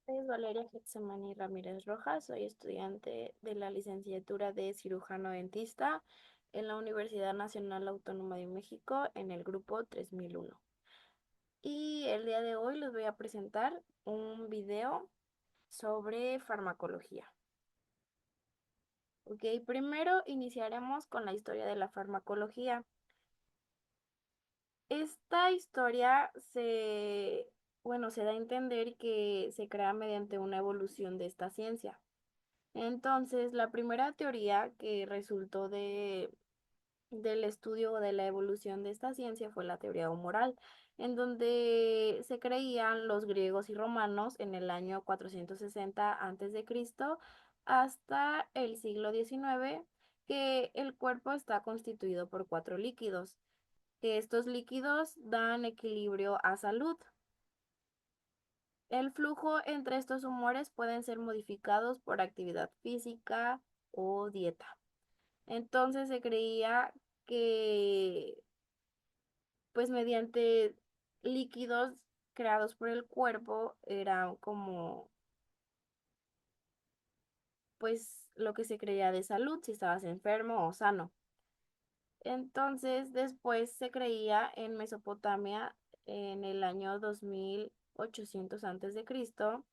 Es Valeria Getsemani Ramírez Rojas, soy estudiante de la licenciatura de cirujano dentista en la Universidad Nacional Autónoma de México en el grupo 3001. Y el día de hoy les voy a presentar un video sobre farmacología. Ok, primero iniciaremos con la historia de la farmacología. Esta historia se da a entender que se crea mediante una evolución de esta ciencia. Entonces, la primera teoría que resultó del estudio de la evolución de esta ciencia fue la teoría humoral, en donde se creían los griegos y romanos en el año 460 Cristo hasta el siglo XIX que el cuerpo está constituido por cuatro líquidos, que estos líquidos dan equilibrio a salud. El flujo entre estos humores pueden ser modificados por actividad física o dieta. Entonces se creía que, pues mediante líquidos creados por el cuerpo, era como, pues lo que se creía de salud, si estabas enfermo o sano. Entonces después se creía en Mesopotamia en el año 2800 Cristo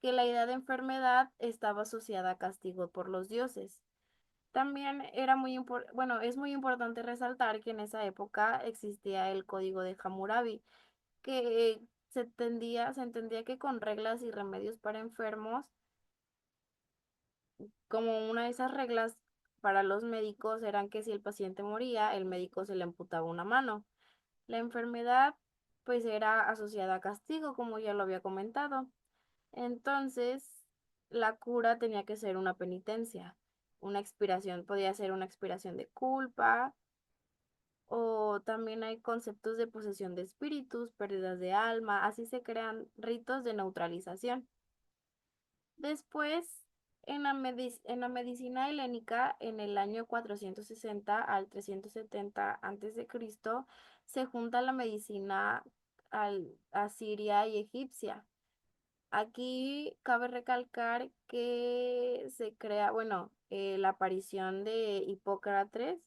que la idea de enfermedad estaba asociada a castigo por los dioses. También es muy importante resaltar que en esa época existía el código de Hammurabi, que se entendía que con reglas y remedios para enfermos, como una de esas reglas para los médicos eran que si el paciente moría, el médico se le amputaba una mano. La enfermedad pues era asociada a castigo, como ya lo había comentado. Entonces, la cura tenía que ser una penitencia. Una expiración, podía ser una expiración de culpa, o también hay conceptos de posesión de espíritus, pérdidas de alma, así se crean ritos de neutralización. Después, en la medicina helénica, en el año 460 al 370 Cristo se junta la medicina asiria y egipcia. Aquí cabe recalcar que se crea, la aparición de Hipócrates,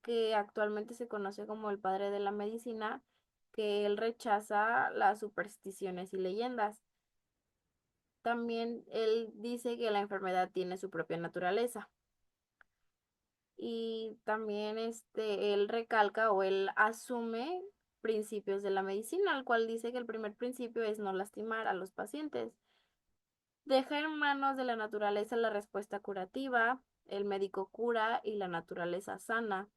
que actualmente se conoce como el padre de la medicina, que él rechaza las supersticiones y leyendas. También él dice que la enfermedad tiene su propia naturaleza. Y también él recalca o él asume principios de la medicina, al cual dice que el primer principio es no lastimar a los pacientes. Deja en manos de la naturaleza la respuesta curativa, el médico cura y la naturaleza sana.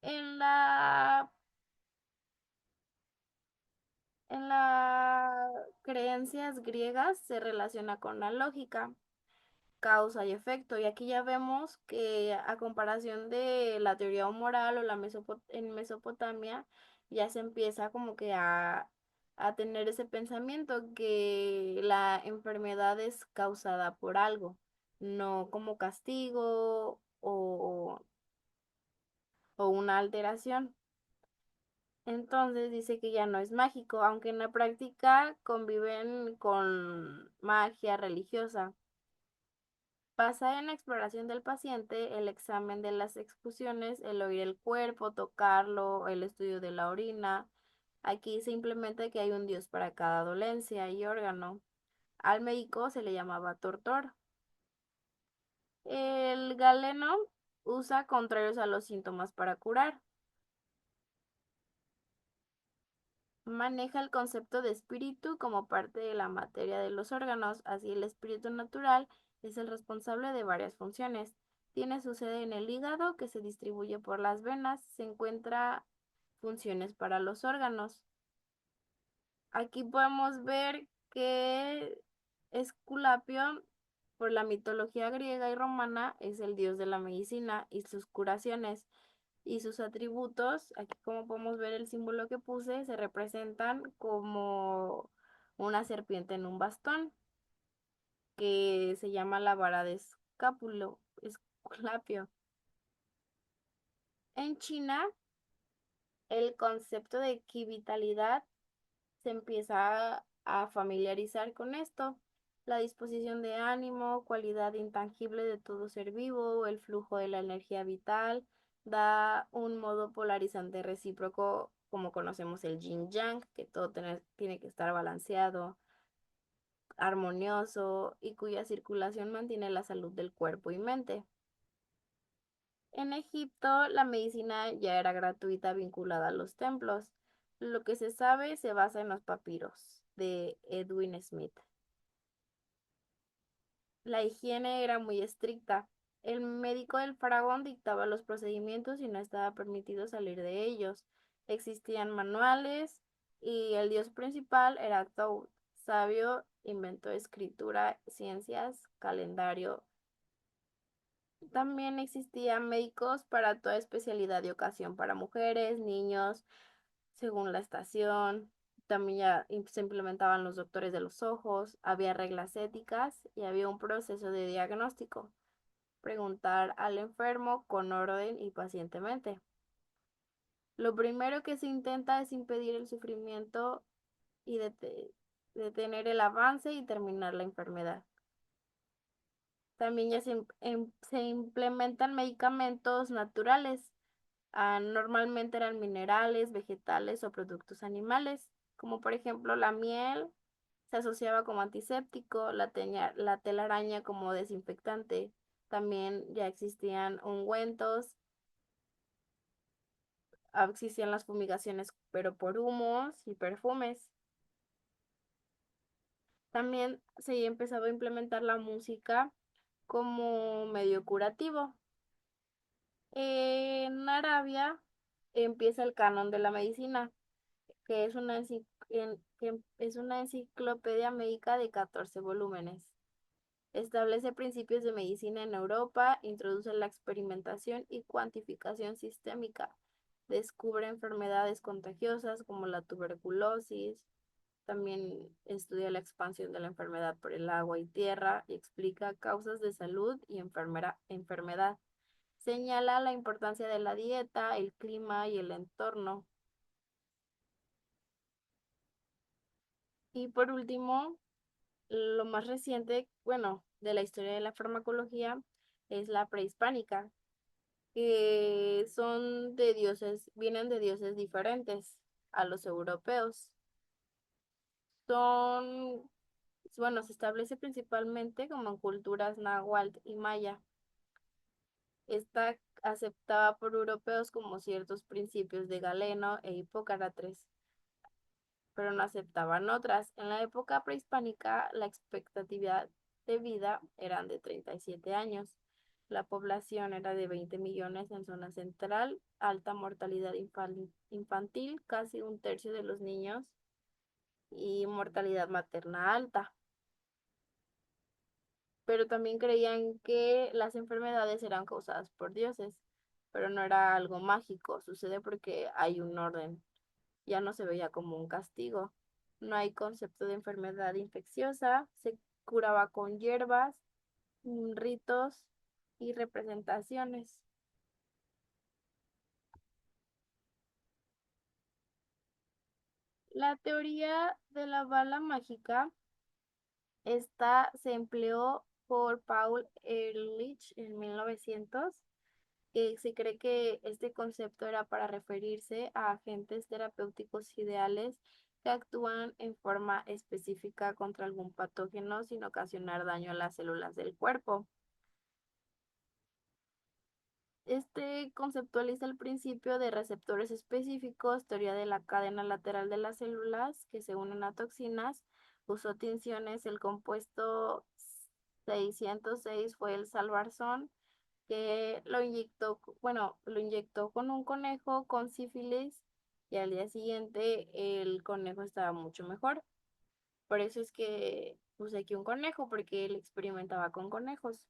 En la, en las creencias griegas se relaciona con la lógica, causa y efecto. Y aquí ya vemos que a comparación de la teoría moral o en Mesopotamia, ya se empieza como que a tener ese pensamiento que la enfermedad es causada por algo, no como castigo o una alteración. Entonces dice que ya no es mágico, aunque en la práctica conviven con magia religiosa. Basada en la exploración del paciente, el examen de las excusiones, el oír el cuerpo, tocarlo, el estudio de la orina. Aquí se implementa que hay un dios para cada dolencia y órgano. Al médico se le llamaba tortor. El galeno usa contrarios a los síntomas para curar. Maneja el concepto de espíritu como parte de la materia de los órganos, así el espíritu natural es el responsable de varias funciones. Tiene su sede en el hígado, que se distribuye por las venas, se encuentra funciones para los órganos. Aquí podemos ver que Esculapio, por la mitología griega y romana, es el dios de la medicina y sus curaciones y sus atributos. Aquí como podemos ver el símbolo que puse, se representan como una serpiente en un bastón, que se llama la vara de Esculapio. En China, el concepto de equivitalidad se empieza a familiarizar con esto. La disposición de ánimo, cualidad intangible de todo ser vivo, el flujo de la energía vital, da un modo polarizante recíproco, como conocemos el yin-yang, que todo tiene que estar balanceado, armonioso y cuya circulación mantiene la salud del cuerpo y mente. En Egipto, la medicina ya era gratuita vinculada a los templos. Lo que se sabe se basa en los papiros de Edwin Smith. La higiene era muy estricta. El médico del faraón dictaba los procedimientos y no estaba permitido salir de ellos. Existían manuales y el dios principal era Thoth, sabio, inventó escritura, ciencias, calendario. También existían médicos para toda especialidad y ocasión, para mujeres, niños, según la estación. También ya se implementaban los doctores de los ojos, había reglas éticas y había un proceso de diagnóstico. Preguntar al enfermo con orden y pacientemente. Lo primero que se intenta es impedir el sufrimiento y detener el avance y terminar la enfermedad. También ya se implementan medicamentos naturales. Normalmente eran minerales, vegetales o productos animales, como por ejemplo la miel se asociaba como antiséptico, la telaraña como desinfectante. También ya existían ungüentos, existían las fumigaciones, pero por humos y perfumes. También se empezaba a implementar la música como medio curativo. En Arabia empieza el canon de la medicina, que es que es una enciclopedia médica de 14 volúmenes. Establece principios de medicina en Europa, introduce la experimentación y cuantificación sistémica, descubre enfermedades contagiosas como la tuberculosis, también estudia la expansión de la enfermedad por el agua y tierra y explica causas de salud y enfermedad. Señala la importancia de la dieta, el clima y el entorno. Y por último, lo más reciente, bueno, de la historia de la farmacología es la prehispánica, que son de dioses, vienen de dioses diferentes a los europeos. Son, bueno, se establece principalmente como en culturas náhuatl y maya. Está aceptada por europeos como ciertos principios de Galeno e Hipócrates, pero no aceptaban otras. En la época prehispánica, la expectativa de vida eran de 37 años. La población era de 20 millones en zona central, alta mortalidad infantil, casi un tercio de los niños, y mortalidad materna alta. Pero también creían que las enfermedades eran causadas por dioses, pero no era algo mágico, sucede porque hay un orden, ya no se veía como un castigo. No hay concepto de enfermedad infecciosa, se curaba con hierbas, ritos y representaciones. La teoría de la bala mágica, esta se empleó por Paul Ehrlich en 1900, que se cree que este concepto era para referirse a agentes terapéuticos ideales que actúan en forma específica contra algún patógeno sin ocasionar daño a las células del cuerpo. Este conceptualiza el principio de receptores específicos, teoría de la cadena lateral de las células que se unen a toxinas, usó tinciones, el compuesto 606 fue el salvarzón, que lo inyectó con un conejo con sífilis y al día siguiente el conejo estaba mucho mejor. Por eso es que puse aquí un conejo, porque él experimentaba con conejos.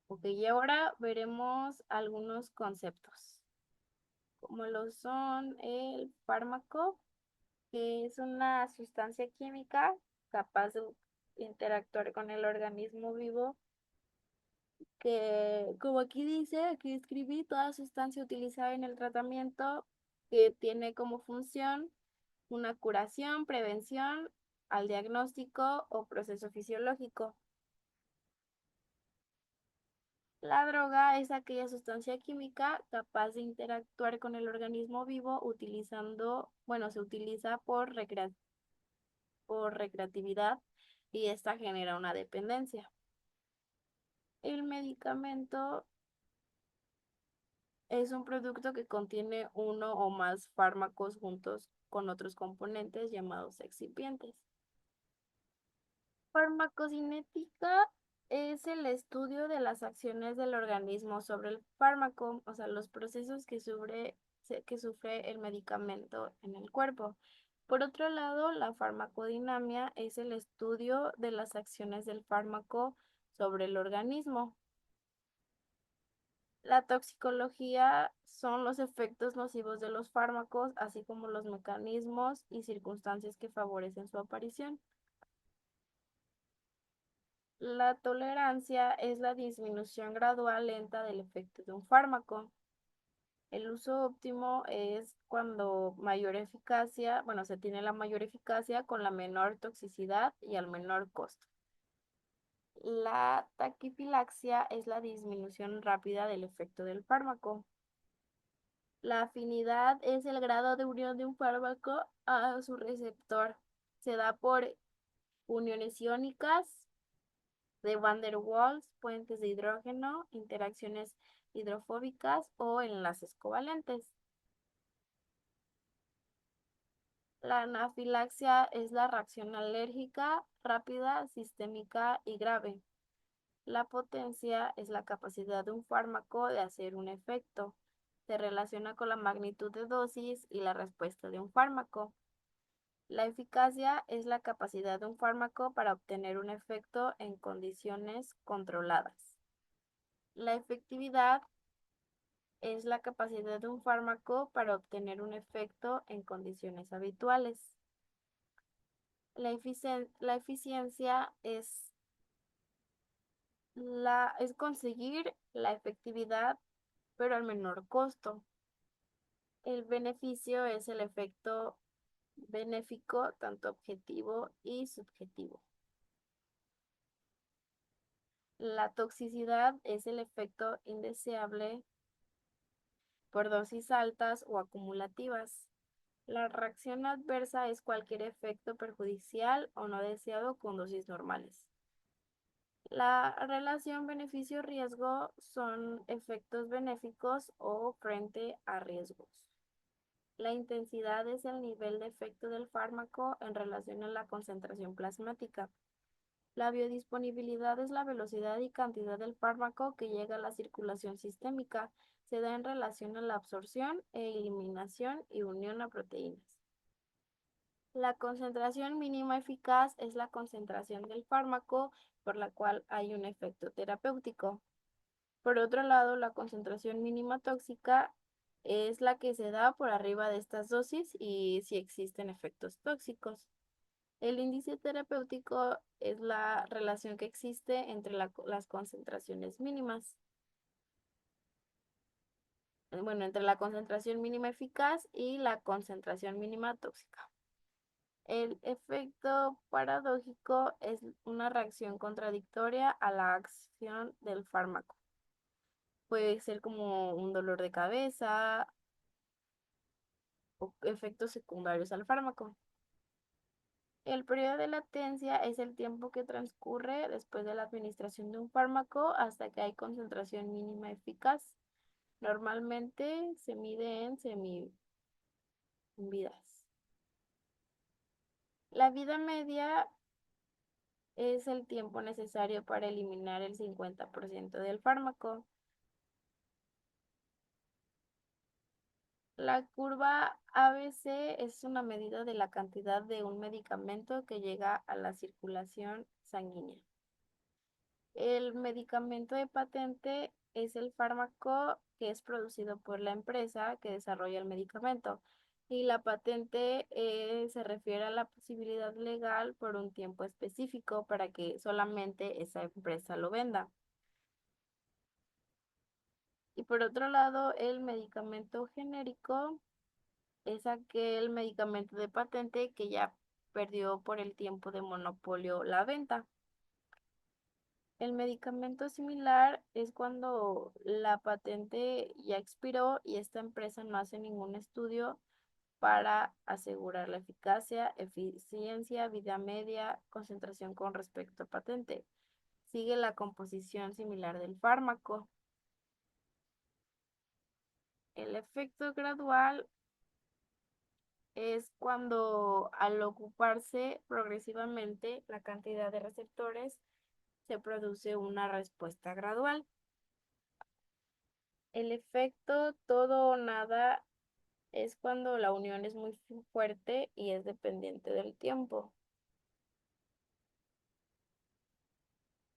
Ok, y ahora veremos algunos conceptos, como lo son el fármaco, que es una sustancia química capaz de interactuar con el organismo vivo que, como aquí dice, aquí escribí, toda sustancia utilizada en el tratamiento que tiene como función una curación, prevención, al diagnóstico o proceso fisiológico. La droga es aquella sustancia química capaz de interactuar con el organismo vivo utilizando, bueno, se utiliza por recreatividad y esta genera una dependencia. El medicamento es un producto que contiene uno o más fármacos juntos con otros componentes llamados excipientes. Farmacocinética es el estudio de las acciones del organismo sobre el fármaco, o sea, los procesos que sufre el medicamento en el cuerpo. Por otro lado, la farmacodinamia es el estudio de las acciones del fármaco sobre el organismo. La toxicología son los efectos nocivos de los fármacos, así como los mecanismos y circunstancias que favorecen su aparición. La tolerancia es la disminución gradual lenta del efecto de un fármaco. El uso óptimo es cuando mayor eficacia, bueno, se tiene la mayor eficacia con la menor toxicidad y al menor costo. La taquifilaxia es la disminución rápida del efecto del fármaco. La afinidad es el grado de unión de un fármaco a su receptor. Se da por uniones iónicas de Van der Waals, puentes de hidrógeno, interacciones hidrofóbicas o enlaces covalentes. La anafilaxia es la reacción alérgica rápida, sistémica y grave. La potencia es la capacidad de un fármaco de hacer un efecto. Se relaciona con la magnitud de dosis y la respuesta de un fármaco. La eficacia es la capacidad de un fármaco para obtener un efecto en condiciones controladas. La efectividad es la capacidad de un fármaco para obtener un efecto en condiciones habituales. La eficiencia es conseguir la efectividad, pero al menor costo. El beneficio es el efecto benéfico, tanto objetivo y subjetivo. La toxicidad es el efecto indeseable por dosis altas o acumulativas. La reacción adversa es cualquier efecto perjudicial o no deseado con dosis normales. La relación beneficio-riesgo son efectos benéficos o frente a riesgos. La intensidad es el nivel de efecto del fármaco en relación a la concentración plasmática. La biodisponibilidad es la velocidad y cantidad del fármaco que llega a la circulación sistémica. Se da en relación a la absorción e eliminación y unión a proteínas. La concentración mínima eficaz es la concentración del fármaco por la cual hay un efecto terapéutico. Por otro lado, la concentración mínima tóxica es la que se da por arriba de estas dosis y si existen efectos tóxicos. El índice terapéutico es la relación que existe entre las concentraciones mínimas. Bueno, entre la concentración mínima eficaz y la concentración mínima tóxica. El efecto paradójico es una reacción contradictoria a la acción del fármaco. Puede ser como un dolor de cabeza o efectos secundarios al fármaco. El periodo de latencia es el tiempo que transcurre después de la administración de un fármaco hasta que hay concentración mínima eficaz. Normalmente se mide en semividas. La vida media es el tiempo necesario para eliminar el 50% del fármaco. La curva ABC es una medida de la cantidad de un medicamento que llega a la circulación sanguínea. El medicamento de patente es el fármaco que es producido por la empresa que desarrolla el medicamento. Y la patente se refiere a la posibilidad legal por un tiempo específico para que solamente esa empresa lo venda. Y por otro lado, el medicamento genérico es aquel medicamento de patente que ya perdió por el tiempo de monopolio la venta. El medicamento similar es cuando la patente ya expiró y esta empresa no hace ningún estudio para asegurar la eficacia, eficiencia, vida media, concentración con respecto a patente. Sigue la composición similar del fármaco. El efecto gradual es cuando al ocuparse progresivamente la cantidad de receptores se produce una respuesta gradual. El efecto todo o nada es cuando la unión es muy fuerte y es dependiente del tiempo.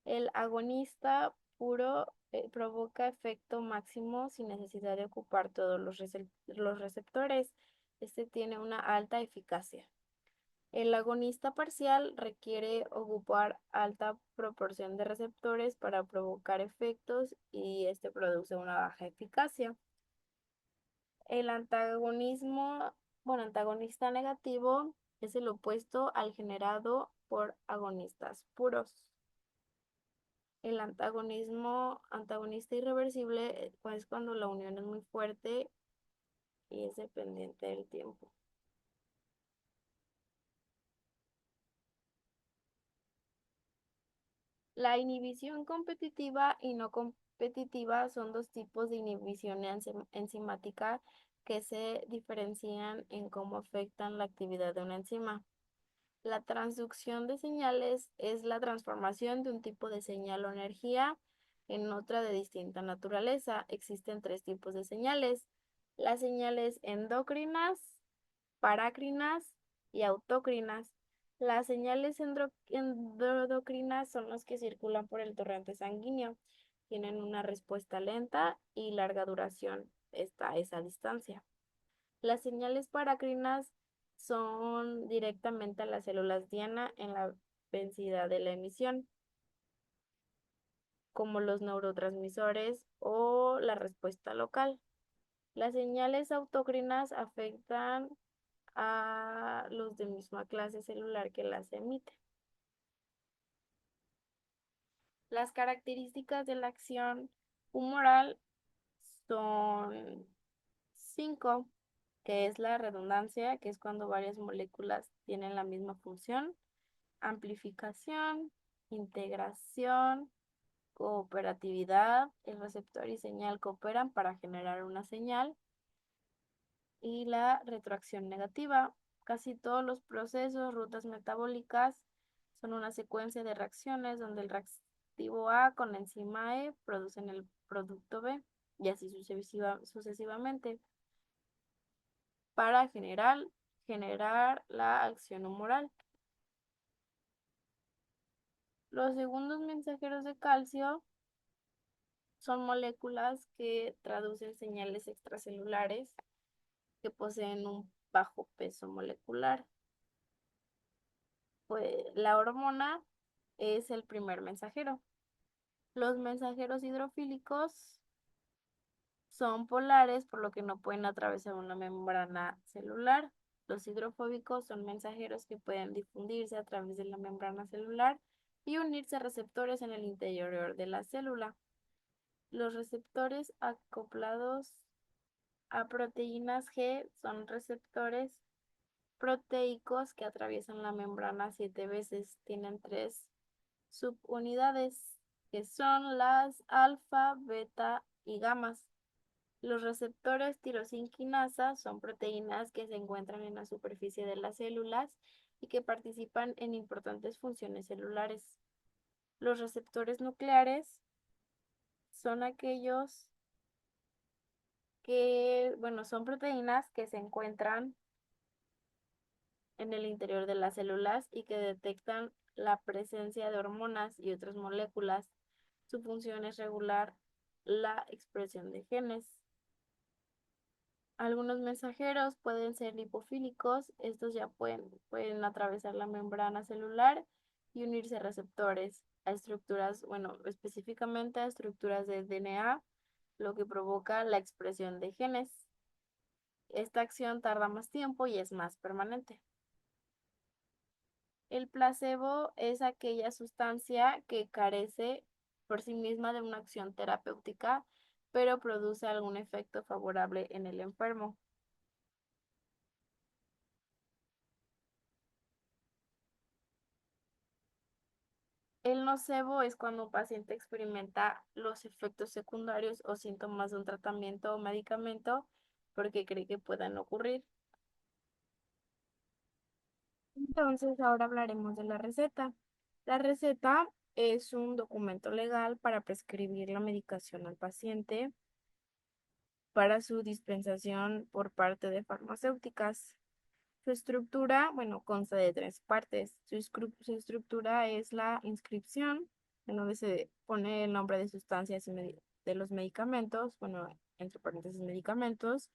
El agonista puro provoca efecto máximo sin necesidad de ocupar todos los receptores. Este tiene una alta eficacia. El agonista parcial requiere ocupar alta proporción de receptores para provocar efectos y este produce una baja eficacia. El antagonista negativo es el opuesto al generado por agonistas puros. El antagonista irreversible es cuando la unión es muy fuerte y es dependiente del tiempo. La inhibición competitiva y no competitiva son dos tipos de inhibición enzimática que se diferencian en cómo afectan la actividad de una enzima. La transducción de señales es la transformación de un tipo de señal o energía en otra de distinta naturaleza. Existen tres tipos de señales: las señales endocrinas, parácrinas y autócrinas. Las señales endocrinas son las que circulan por el torrente sanguíneo. Tienen una respuesta lenta y larga duración a esa distancia. Las señales parácrinas son directamente a las células diana en la densidad de la emisión, como los neurotransmisores o la respuesta local. Las señales autócrinas afectan a los de misma clase celular que las emite. Las características de la acción humoral son 5, que es la redundancia, que es cuando varias moléculas tienen la misma función, amplificación, integración, cooperatividad, el receptor y señal cooperan para generar una señal, y la retroacción negativa. Casi todos los procesos, rutas metabólicas, son una secuencia de reacciones donde el reactivo A con la enzima E producen el producto B y así sucesivamente para generar la acción humoral. Los segundos mensajeros de calcio son moléculas que traducen señales extracelulares que poseen un bajo peso molecular. Pues la hormona es el primer mensajero. Los mensajeros hidrofílicos son polares, por lo que no pueden atravesar una membrana celular. Los hidrofóbicos son mensajeros que pueden difundirse a través de la membrana celular y unirse a receptores en el interior de la célula. Los receptores acoplados a proteínas G son receptores proteicos que atraviesan la membrana 7 veces. Tienen 3 subunidades, que son las alfa, beta y gamas. Los receptores tirosinquinasa son proteínas que se encuentran en la superficie de las células y que participan en importantes funciones celulares. Los receptores nucleares son aquellos que, son proteínas que se encuentran en el interior de las células y que detectan la presencia de hormonas y otras moléculas. Su función es regular la expresión de genes. Algunos mensajeros pueden ser lipofílicos. Estos ya pueden atravesar la membrana celular y unirse a receptores, a estructuras, específicamente a estructuras de DNA lo que provoca la expresión de genes. Esta acción tarda más tiempo y es más permanente. El placebo es aquella sustancia que carece por sí misma de una acción terapéutica, pero produce algún efecto favorable en el enfermo. El nocebo es cuando un paciente experimenta los efectos secundarios o síntomas de un tratamiento o medicamento porque cree que puedan ocurrir. Entonces, ahora hablaremos de la receta. La receta es un documento legal para prescribir la medicación al paciente para su dispensación por parte de farmacéuticas. Su estructura, bueno, consta de tres partes. Su estructura es la inscripción, en donde se pone el nombre de sustancias y de los medicamentos, bueno, entre paréntesis medicamentos.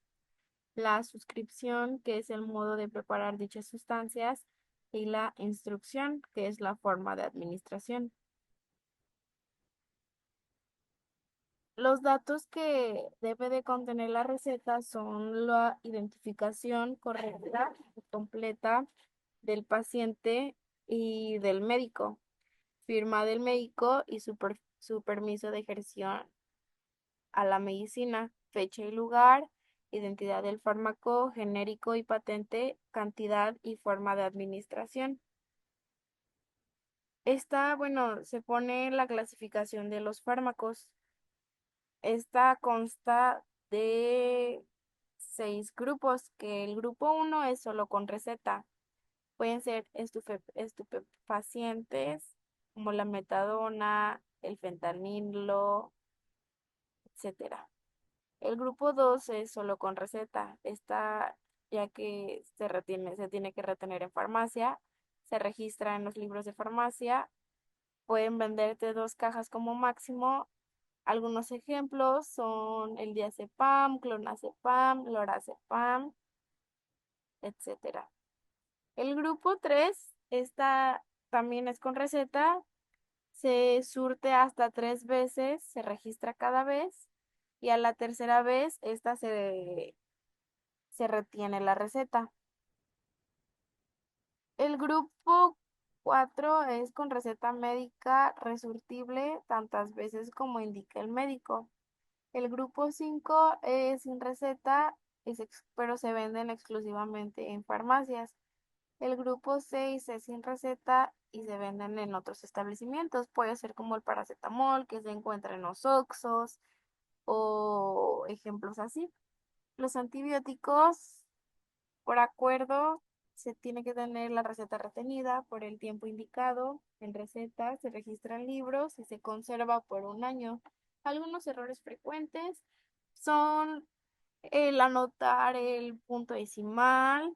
La suscripción, que es el modo de preparar dichas sustancias, y la instrucción, que es la forma de administración. Los datos que debe de contener la receta son la identificación correcta y completa del paciente y del médico, firma del médico y su permiso de ejercicio a la medicina, fecha y lugar, identidad del fármaco, genérico y patente, cantidad y forma de administración. Esta, bueno, se pone la clasificación de los fármacos. Esta consta de 6 grupos, que el grupo uno es solo con receta. Pueden ser estupefacientes como la metadona, el fentanilo, etcétera. El grupo 2 es solo con receta. Esta, ya que se tiene que retener en farmacia, se registra en los libros de farmacia. Pueden venderte 2 cajas como máximo. Algunos ejemplos son el diazepam, clonazepam, lorazepam, etcétera. El grupo 3 esta también es con receta, se surte hasta 3 veces, se registra cada vez y a la tercera vez esta se retiene la receta. El grupo 4 es con receta médica resurtible tantas veces como indique el médico. El grupo 5 es sin receta, pero se venden exclusivamente en farmacias. El grupo 6 es sin receta y se venden en otros establecimientos. Puede ser como el paracetamol que se encuentra en los Oxxos o ejemplos así. Los antibióticos, por acuerdo, se tiene que tener la receta retenida por el tiempo indicado en receta, se registran libros y se conserva por un año. Algunos errores frecuentes son el anotar el punto decimal,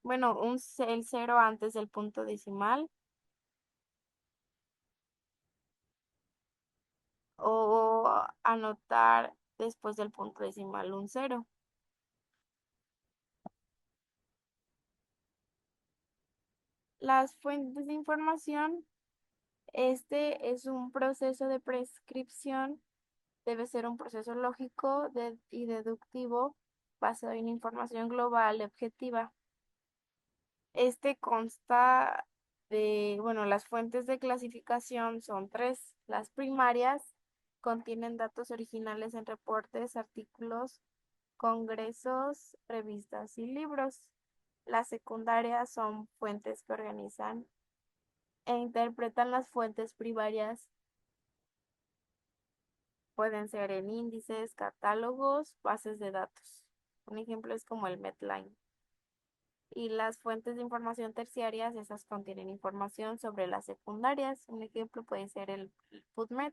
bueno, el cero antes del punto decimal o anotar después del punto decimal un cero. Las fuentes de información, este es un proceso de prescripción, debe ser un proceso lógico y deductivo basado en información global y objetiva. Este consta bueno, las fuentes de clasificación son tres. Las primarias contienen datos originales en reportes, artículos, congresos, revistas y libros. Las secundarias son fuentes que organizan e interpretan las fuentes primarias. Pueden ser en índices, catálogos, bases de datos. Un ejemplo es como el Medline. Y las fuentes de información terciarias, esas contienen información sobre las secundarias. Un ejemplo puede ser el PubMed.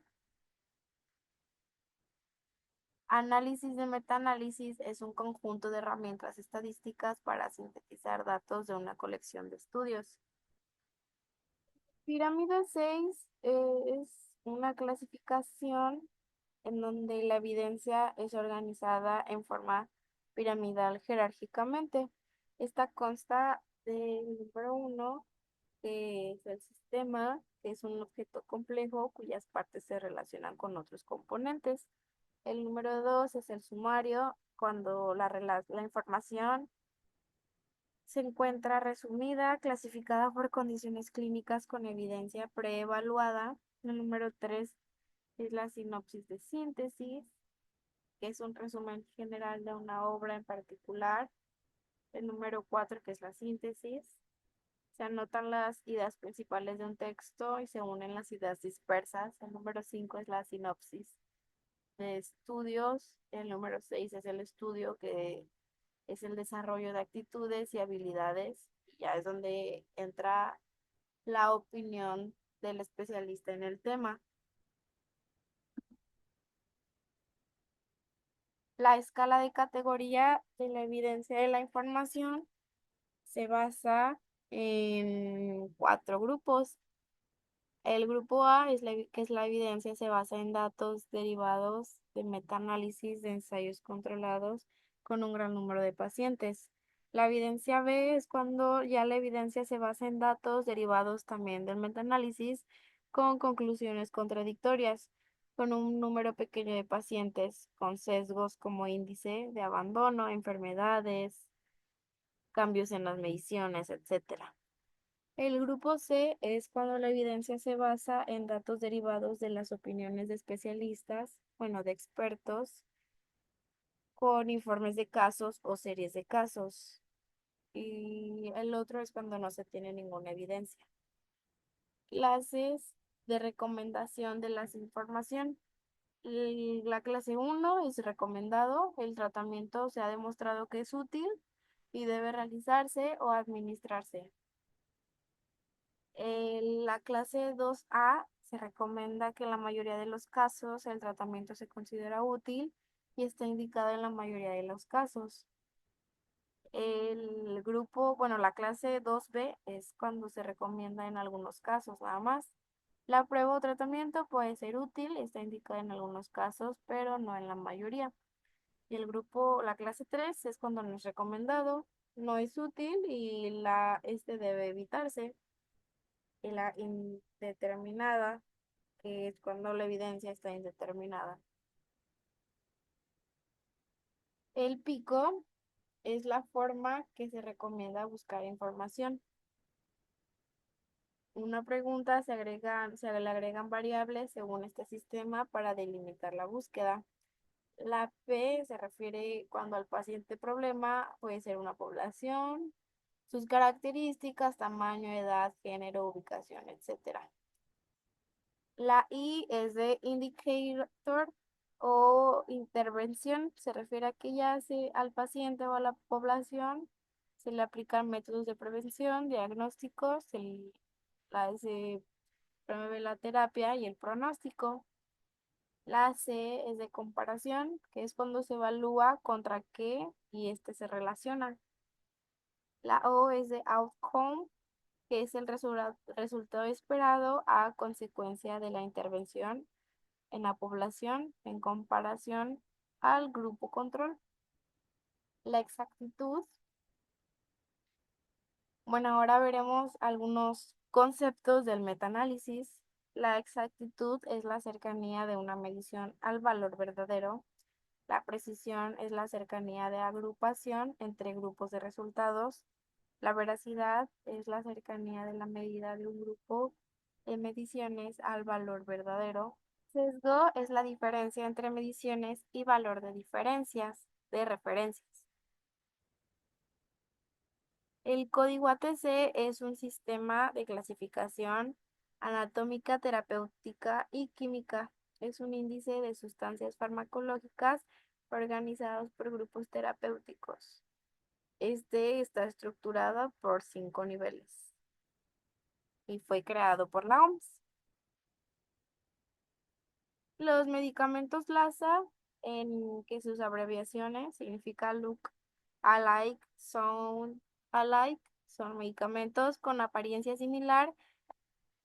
Análisis de metaanálisis es un conjunto de herramientas estadísticas para sintetizar datos de una colección de estudios. Pirámide 6 es una clasificación en donde la evidencia es organizada en forma piramidal jerárquicamente. Esta consta del número 1, que es el sistema, que es un objeto complejo cuyas partes se relacionan con otros componentes. El número 2 es el sumario, cuando la información se encuentra resumida, clasificada por condiciones clínicas con evidencia preevaluada. El número 3 es la sinopsis de síntesis, que es un resumen general de una obra en particular. El número 4, que es la síntesis. Se anotan las ideas principales de un texto y se unen las ideas dispersas. El número 5 es la sinopsis de estudios. El número 6 es el estudio, que es el desarrollo de actitudes y habilidades. Y ya es donde entra la opinión del especialista en el tema. La escala de categoría de la evidencia de la información se basa en 4 grupos. El grupo A, que es la evidencia, se basa en datos derivados de metaanálisis de ensayos controlados con un gran número de pacientes. La evidencia B es cuando ya la evidencia se basa en datos derivados también del metaanálisis con conclusiones contradictorias, con un número pequeño de pacientes, con sesgos como índice de abandono, enfermedades, cambios en las mediciones, etcétera. El grupo C es cuando la evidencia se basa en datos derivados de las opiniones de especialistas, bueno, de expertos, con informes de casos o series de casos. Y el otro es cuando no se tiene ninguna evidencia. Clases de recomendación de las información. La clase 1 es recomendado. El tratamiento se ha demostrado que es útil y debe realizarse o administrarse. En la clase 2A se recomienda que en la mayoría de los casos el tratamiento se considera útil y está indicado en la mayoría de los casos. El grupo, bueno, la clase 2B es cuando se recomienda en algunos casos nada más. La prueba o tratamiento puede ser útil, está indicado en algunos casos, pero no en la mayoría. Y el grupo, la clase 3 es cuando no es recomendado, no es útil y este debe evitarse. Y la indeterminada, que es cuando la evidencia está indeterminada. El pico es la forma que se recomienda buscar información. Una pregunta se le agregan variables según este sistema para delimitar la búsqueda. La P se refiere cuando al paciente problema puede ser una población, sus características, tamaño, edad, género, ubicación, etcétera. La I es de indicator o intervención, se refiere a que ya al paciente o a la población se le aplican métodos de prevención, diagnósticos, se promueve la terapia y el pronóstico. La C es de comparación, que es cuando se evalúa contra qué y este se relaciona. La O es de outcome, que es el resultado esperado a consecuencia de la intervención en la población en comparación al grupo control. La exactitud. Bueno, ahora veremos algunos conceptos del metaanálisis. La exactitud es la cercanía de una medición al valor verdadero. La precisión es la cercanía de agrupación entre grupos de resultados. La veracidad es la cercanía de la medida de un grupo de mediciones al valor verdadero. Sesgo es la diferencia entre mediciones y valor de diferencias, de referencias. El código ATC es un sistema de clasificación anatómica, terapéutica y química. Es un índice de sustancias farmacológicas organizados por grupos terapéuticos. Este está estructurado por 5 niveles y fue creado por la OMS. Los medicamentos LASA, en que sus abreviaciones significa look alike, sound alike, son medicamentos con apariencia similar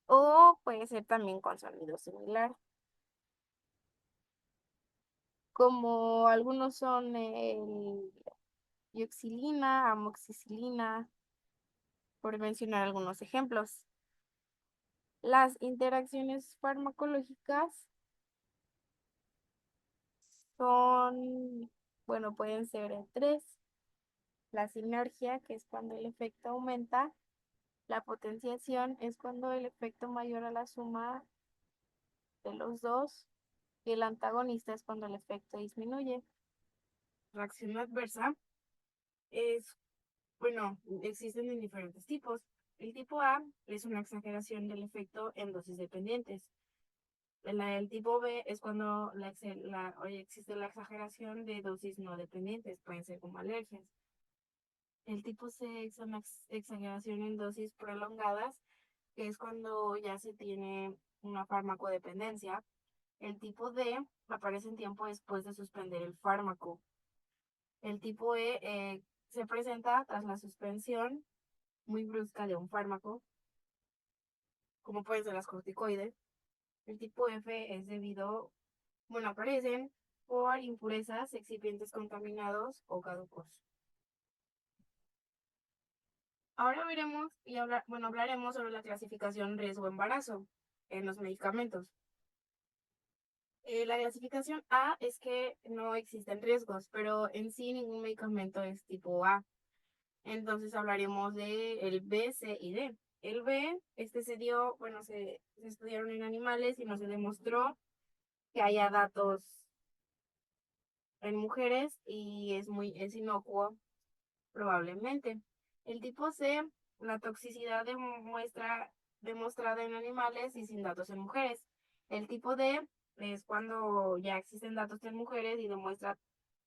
o puede ser también con sonido similar. Como algunos son el dioxilina, amoxicilina, por mencionar algunos ejemplos. Las interacciones farmacológicas son, bueno, pueden ser tres. La sinergia, que es cuando el efecto aumenta. La potenciación es cuando el efecto mayor a la suma de los dos. Y el antagonista es cuando el efecto disminuye. Reacción adversa es, bueno, existen en diferentes tipos. El tipo A es una exageración del efecto en dosis dependientes. El tipo B es cuando existe la exageración de dosis no dependientes, pueden ser como alergias. El tipo C es una exageración en dosis prolongadas, que es cuando ya se tiene una farmacodependencia. El tipo D aparece en tiempo después de suspender el fármaco. El tipo E se presenta tras la suspensión muy brusca de un fármaco, como pueden ser las corticoides. El tipo F es debido, bueno, aparecen por impurezas, excipientes contaminados o caducos. Ahora veremos hablaremos sobre la clasificación riesgo-embarazo en los medicamentos. La clasificación A es que no existen riesgos, pero en sí ningún medicamento es tipo A. Entonces hablaremos de el B, C y D. El B, se dio, bueno, se estudiaron en animales y no se demostró que haya datos en mujeres y es inocuo probablemente. El tipo C, la toxicidad demostrada en animales y sin datos en mujeres. El tipo D es cuando ya existen datos en mujeres y demuestra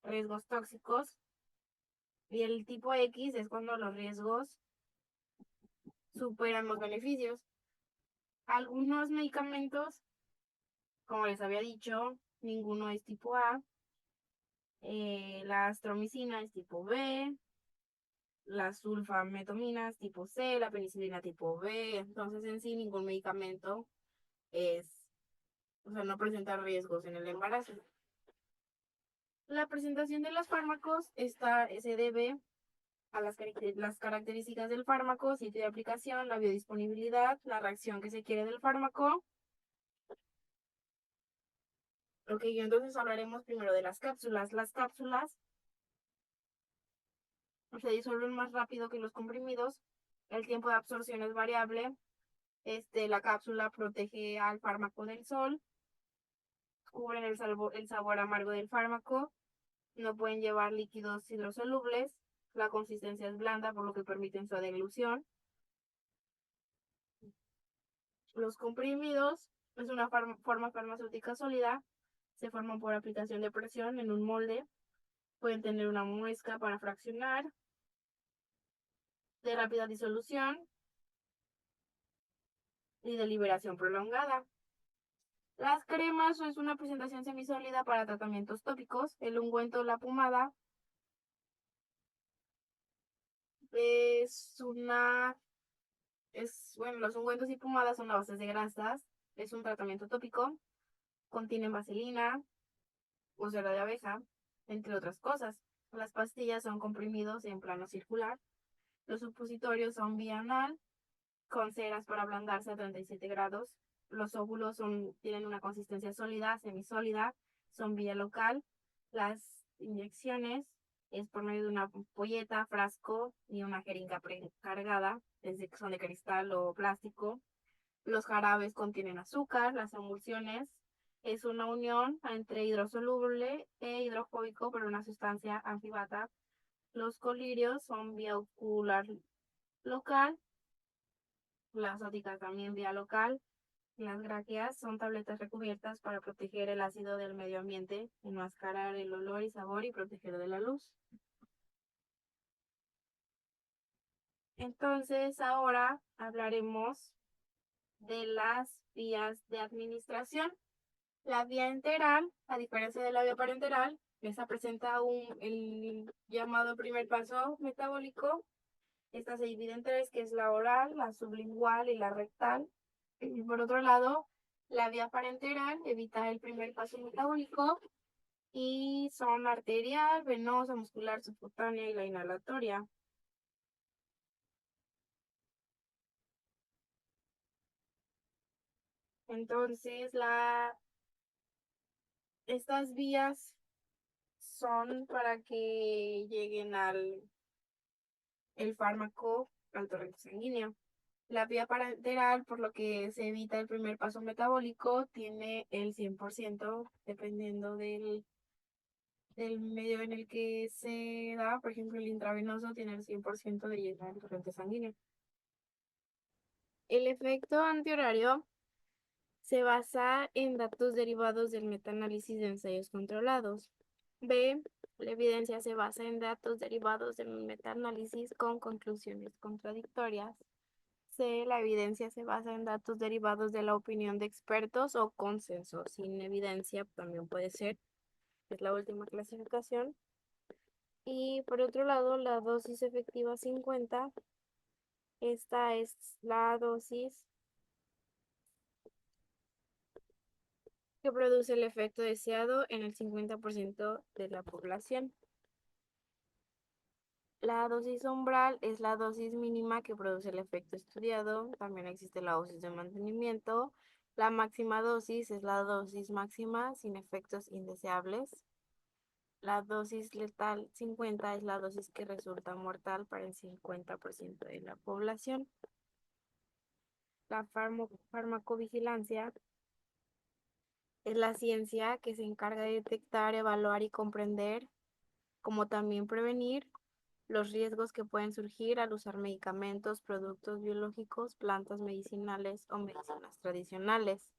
riesgos tóxicos. Y el tipo X es cuando los riesgos superan los beneficios. Algunos medicamentos, como les había dicho, ninguno es tipo A. La astromicina es tipo B, las sulfametominas tipo C, la penicilina tipo B. Entonces, en sí, ningún medicamento es, o sea, no presenta riesgos en el embarazo. La presentación de los fármacos se debe a las características del fármaco, sitio de aplicación, la biodisponibilidad, la reacción que se quiere del fármaco. Ok, entonces hablaremos primero de las cápsulas. Las cápsulas se disuelven más rápido que los comprimidos. El tiempo de absorción es variable. La cápsula protege al fármaco del sol, cubren el sabor amargo del fármaco, no pueden llevar líquidos hidrosolubles, la consistencia es blanda, por lo que permiten su deglución. Los comprimidos es una forma farmacéutica sólida, se forman por aplicación de presión en un molde, pueden tener una muesca para fraccionar, de rápida disolución y de liberación prolongada. Las cremas es una presentación semisólida para tratamientos tópicos. El ungüento, la pomada, es una, bueno, los ungüentos y pomadas son a bases de grasas. Es un tratamiento tópico. Contienen vaselina o cera de abeja, entre otras cosas. Las pastillas son comprimidos en plano circular. Los supositorios son vía anal, con ceras para ablandarse a 37 grados. Los óvulos tienen una consistencia sólida, semisólida, son vía local. Las inyecciones es por medio de una polleta, frasco y una jeringa precargada, desde que son de cristal o plástico. Los jarabes contienen azúcar. Las emulsiones es una unión entre hidrosoluble e hidrofóbico por una sustancia anfibata. Los colirios son vía ocular local, las óticas también vía local. Las graqueas son tabletas recubiertas para proteger el ácido del medio ambiente, enmascarar el olor y sabor y proteger de la luz. Entonces, ahora hablaremos de las vías de administración. La vía enteral, a diferencia de la vía parenteral, esta presenta el llamado primer paso metabólico. Esta se divide en tres, que es la oral, la sublingual y la rectal. Y por otro lado, la vía parenteral evita el primer paso metabólico y son arterial, venosa, muscular, subcutánea y la inhalatoria. Entonces, estas vías son para que lleguen al el fármaco al torrente sanguíneo. La vía parenteral, por lo que se evita el primer paso metabólico, tiene el 100% dependiendo del medio en el que se da. Por ejemplo, el intravenoso tiene el 100% de llegar al torrente sanguíneo. El efecto antihorario se basa en datos derivados del metaanálisis de ensayos controlados. B. La evidencia se basa en datos derivados del metaanálisis con conclusiones contradictorias. C. La evidencia se basa en datos derivados de la opinión de expertos o consenso. Sin evidencia también puede ser, es la última clasificación. Y por otro lado, la dosis efectiva 50. Esta es la dosis que produce el efecto deseado en el 50% de la población. La dosis umbral es la dosis mínima que produce el efecto estudiado. También existe la dosis de mantenimiento. La máxima dosis es la dosis máxima sin efectos indeseables. La dosis letal 50 es la dosis que resulta mortal para el 50% de la población. La farmacovigilancia es la ciencia que se encarga de detectar, evaluar y comprender, como también prevenir los riesgos que pueden surgir al usar medicamentos, productos biológicos, plantas medicinales o medicinas tradicionales.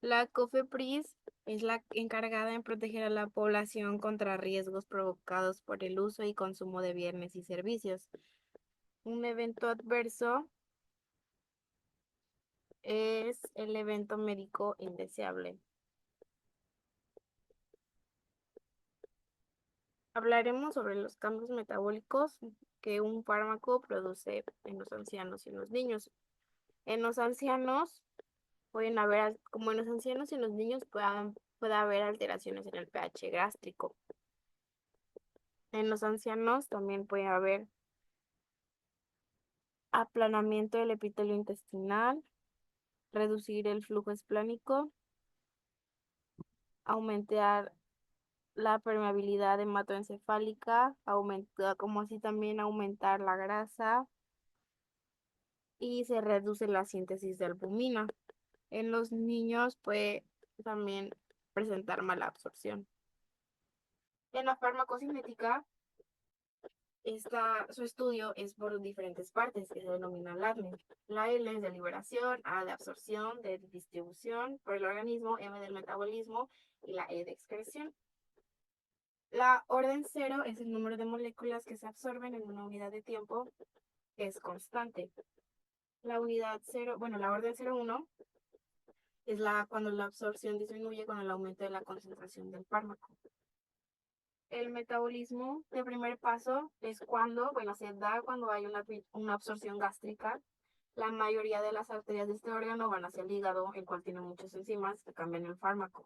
La COFEPRIS es la encargada en proteger a la población contra riesgos provocados por el uso y consumo de bienes y servicios. Un evento adverso es el evento médico indeseable. Hablaremos sobre los cambios metabólicos que un fármaco produce en los ancianos y en los niños. En los ancianos pueden haber, como en los ancianos y en los niños, puede haber alteraciones en el pH gástrico. En los ancianos también puede haber aplanamiento del epitelio intestinal, reducir el flujo esplánico, aumentar la permeabilidad hematoencefálica, como así también aumentar la grasa y se reduce la síntesis de albumina. En los niños puede también presentar mala absorción. En la farmacocinética, su estudio es por diferentes partes que se denominan LADME. La L es de liberación, A de absorción, D de distribución por el organismo, M del metabolismo y la E de excreción. La orden cero es el número de moléculas que se absorben en una unidad de tiempo que es constante. La unidad cero, bueno, la orden 0,1 es cuando la absorción disminuye con el aumento de la concentración del fármaco. El metabolismo de primer paso es cuando, bueno, se da cuando hay una absorción gástrica. La mayoría de las arterias de este órgano van hacia el hígado, el cual tiene muchas enzimas que cambian el fármaco.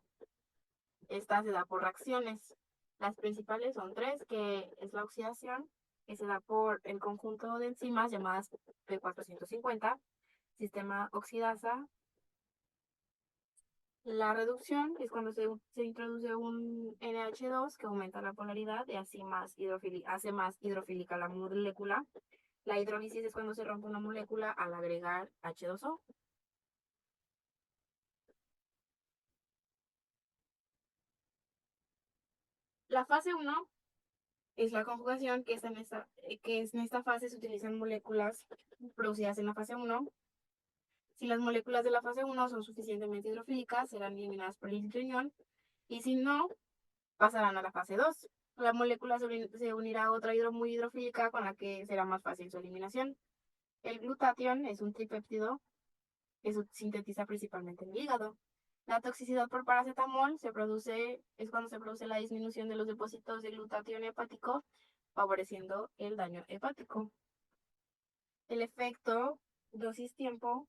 Esta se da por reacciones. Las principales son tres, que es la oxidación, que se da por el conjunto de enzimas llamadas P450, sistema oxidasa. La reducción es cuando se introduce un NH2 que aumenta la polaridad y hace más hidrofílica la molécula. La hidrólisis es cuando se rompe una molécula al agregar H2O. La fase 1 es la conjugación, que en esta fase se utilizan moléculas producidas en la fase 1. Si las moléculas de la fase 1 son suficientemente hidrofílicas, serán eliminadas por el riñón, y si no, pasarán a la fase 2. La molécula se unirá a otra muy hidrofílica con la que será más fácil su eliminación. El glutatión es un tripéptido que se sintetiza principalmente en el hígado. La toxicidad por paracetamol es cuando se produce la disminución de los depósitos de glutatión hepático, favoreciendo el daño hepático. El efecto dosis-tiempo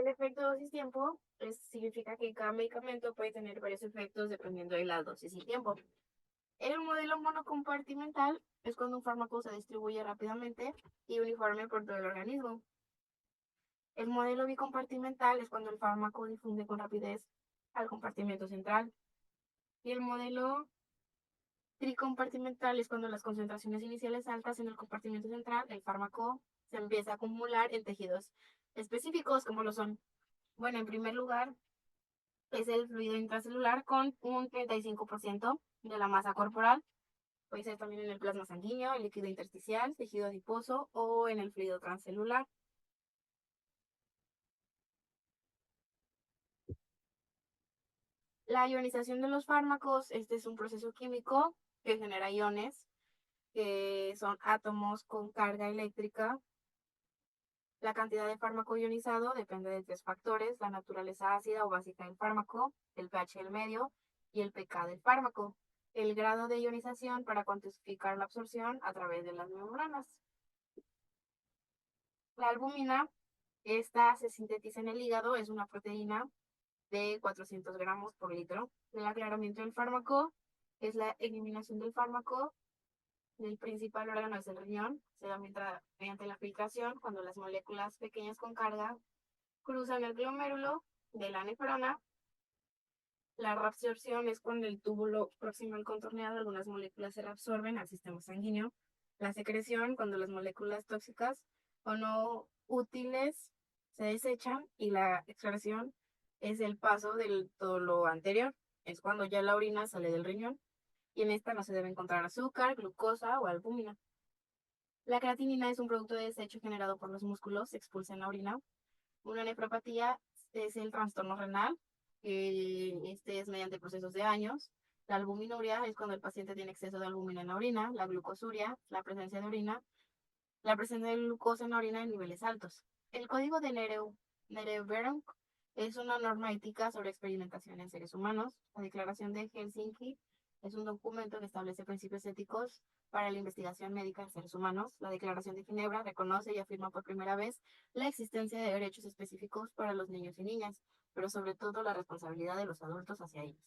El efecto dosis-tiempo significa que cada medicamento puede tener varios efectos dependiendo de la dosis y tiempo. El modelo monocompartimental es cuando un fármaco se distribuye rápidamente y uniforme por todo el organismo. El modelo bicompartimental es cuando el fármaco difunde con rapidez al compartimento central. Y el modelo tricompartimental es cuando las concentraciones iniciales altas en el compartimento central, el fármaco se empieza a acumular en tejidos específicos, como lo son. Bueno, en primer lugar, es el fluido intracelular con un 35% de la masa corporal. Puede ser también en el plasma sanguíneo, el líquido intersticial, tejido adiposo o en el fluido transcelular. La ionización de los fármacos, este es un proceso químico que genera iones, que son átomos con carga eléctrica. La cantidad de fármaco ionizado depende de tres factores: la naturaleza ácida o básica del fármaco, el pH del medio y el pK del fármaco. El grado de ionización para cuantificar la absorción a través de las membranas. La albúmina, esta se sintetiza en el hígado, es una proteína de 400 gramos por litro. El aclaramiento del fármaco es la eliminación del fármaco. El principal órgano es el riñón. Se da mediante la filtración, cuando las moléculas pequeñas con carga cruzan el glomérulo de la nefrona. La reabsorción es cuando el túbulo proximal contorneado, algunas moléculas se reabsorben al sistema sanguíneo. La secreción, cuando las moléculas tóxicas o no útiles se desechan. Y la excreción es el paso de todo lo anterior. Es cuando ya la orina sale del riñón y en esta no se debe encontrar azúcar, glucosa o albúmina. La creatinina es un producto de desecho generado por los músculos, se expulsa en la orina. Una nefropatía es el trastorno renal, este es mediante procesos de años. La albuminuria es cuando el paciente tiene exceso de albúmina en la orina. La glucosuria, la presencia de orina, la presencia de glucosa en la orina en niveles altos. El código de Nuremberg es una norma ética sobre experimentación en seres humanos. La Declaración de Helsinki es un documento que establece principios éticos para la investigación médica en seres humanos. La Declaración de Ginebra reconoce y afirma por primera vez la existencia de derechos específicos para los niños y niñas, pero sobre todo la responsabilidad de los adultos hacia ellos.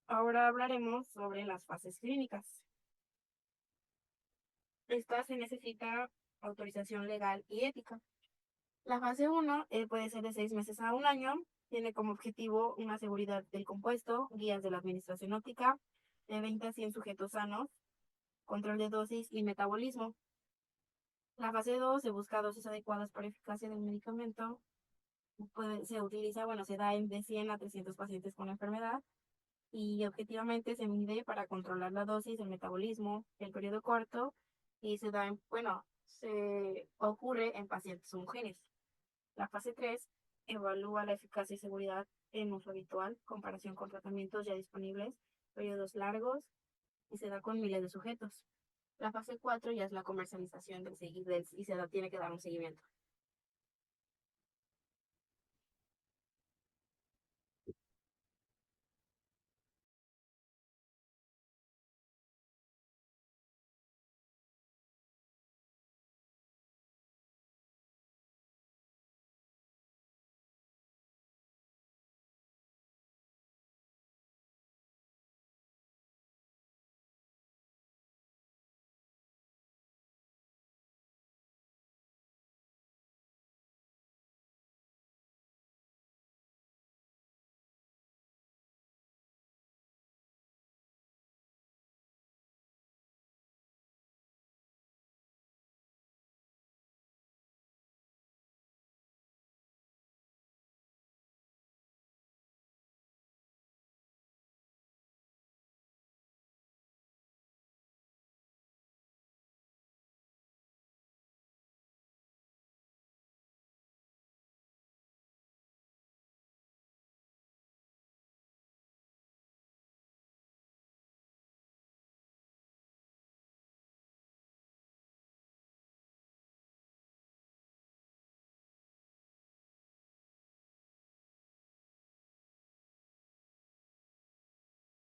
Ahora hablaremos sobre las fases clínicas. Esta se necesita autorización legal y ética. La fase 1 puede ser de 6 meses a un año. Tiene como objetivo una seguridad del compuesto, guías de la administración óptica, de 20 a 100 sujetos sanos, control de dosis y metabolismo. La fase 2 se busca dosis adecuadas para eficacia del medicamento. Se da de 100 a 300 pacientes con la enfermedad y objetivamente se mide para controlar la dosis, el metabolismo, el periodo corto y se ocurre en pacientes mujeres. La fase 3 evalúa la eficacia y seguridad en uso habitual, comparación con tratamientos ya disponibles, periodos largos y se da con miles de sujetos. La fase 4 ya es la comercialización y tiene que dar un seguimiento.